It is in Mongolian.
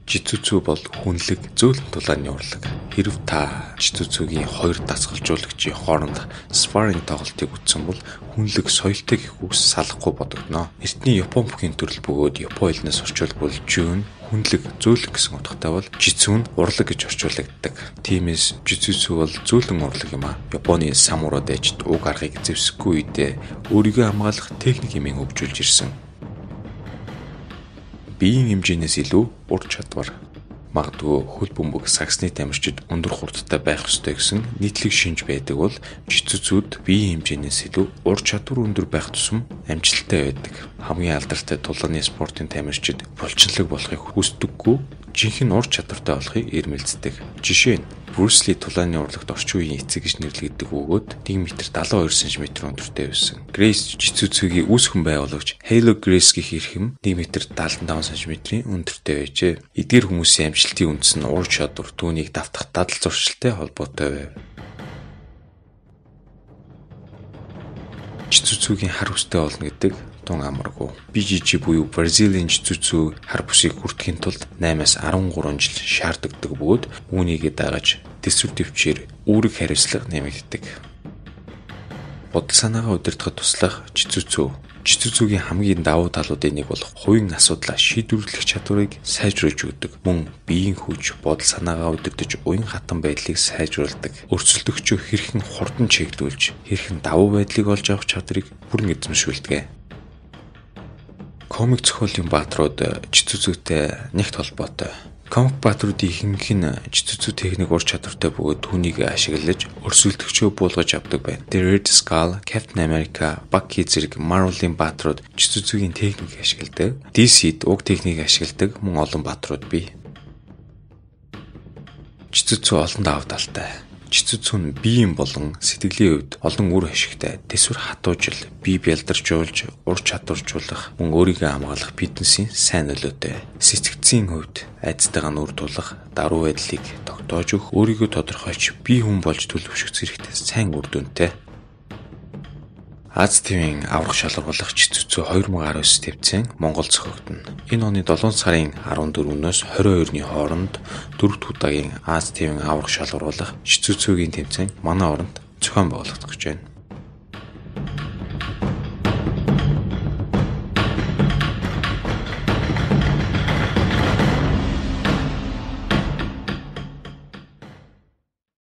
Жицүцүү бол хүнлэг зөөлөн дулааны урлаг. Хэрв та жицүцүүгийн хоёр дасгалжуулагчийн хооронд спарринг тоглолтыг үзсэн бол хүнлэг соёлтой гэх үгс салахгүй бодогдно. Эртний Япон бүхий төрөл бөгөөд Япон хэлнээс орчуулбал жүүн хүнлэг зөөлөн гэсэн утгатай бол жицүү нь урлаг гэж орчуулагддаг. Тиймээс жицүцүү бол зөөлөн урлаг юм а. Японы самурай дайчид уг аргыг зэвсэхгүй үедээ өөрийгөө хамгаалах техник хэмээн хөгжүүлж ирсэн. Биеийн хэмжээнээс илүү ур чадвар. Магадгүй хөл бөмбөг саксны тамирчид өндөр хурдтай байх ёстой гэсэн нийтлэг шинж байдаг бол жицүцүүд биеийн хэмжээнээс илүү ур чадвар өндөр байх тусам амжилттай байдаг. Хамгийн алдартай тулааны спортын тамирчид булчинлаг болохыг хүсдэггүй, жинхэнэ ур чадвартай болохыг эрмэлздэг. Жишээ нь Брюс Ли тулааны урлагт орчин үеийн эцэг гэж нэрлэгддэг бөгөөд 1 м 72 см өндөртэй байсан. Грейс жицүцүүгийн үүс хүн байгуулагч Хейло Грейс гэх эрхэм 1 м 75 см өндөртэй байжээ. Эдгээр хүмүүсийн амжилтын үндэс нь ур чадвар, түүнийг давтах дадал зуршилтай холбоотой байв. Жицүцүүгийн хар хүстэй болно гэдэг тун амаргүй. BJJ буюу Бразилийн жицүцүү хар бүсийг хүртэхийн тулд 8-аас 13 жил шаарддаг бөгөөд үүнийг дагаж төсвөр төвчээр үүрэг хариуцлага нэмэгддэг. Бодол санаагаа удирдахад туслах жицүцүүгийн хамгийн давуу талуудын нэг бол хувийн асуудлаа шийдвэрлэх чадварыг сайжруулж өгдөг. Мөн биеийн хүч, бодол санаагаа удирдах уян хатан байдлыг сайжруулдаг. Өрсөлдөгчөө хэрхэн хурдан чиглүүлж, хэрхэн давуу байдлыг олж авах чадрыг бүрэн эзэмшүүлдэг. Комик зохиолын бааtruуд жицүцүүтэй нэгт холбоотой. Комик бааtruудын ихэнх нь жицүцүү техник ур чадвартай бөгөөд түүнийг ашиглаж өрсөлдөгчөө буулгаж авдаг байна. The Red Skull, Captain America, Bucky зэрэг Marvel-ийн бааtruуд жицүцүүгийн техник ашигладаг. DC-д уг техникийг ашигладаг мөн олон бааtruуд бий. Жицүцүү олон давуу талтай. Жицүцүү нь биеийн болон сэтгэлийн хувьд олон үр ашигтай. Тэсвэр хатуужил, бие бялдаржуулж, ур чадваржуулах, мөн өөрийгөө хамгаалах фитнесийн сайн нөлөөтэй. Сэтгцийн хувьд айдстайгаа нүүр тулах, даруй байдлыг тогтоож өгөх, өөрийгөө тодорхойлж, бие хүн болж төлөвшөх зэрэгтэй сайн үр дүнтэй. Аз тивийн аврах шалгаруулах жицүцүү 2019 төвцөн Монгол зохиогдно. Энэ оны 7 сарын 14-өөс 22-ны хооронд 4 дахь удаагийн Аз тивийн аврах шалгаруулах жицүцүүгийн тэмцээн манай оронд зохион байгуулагдах гэж байна.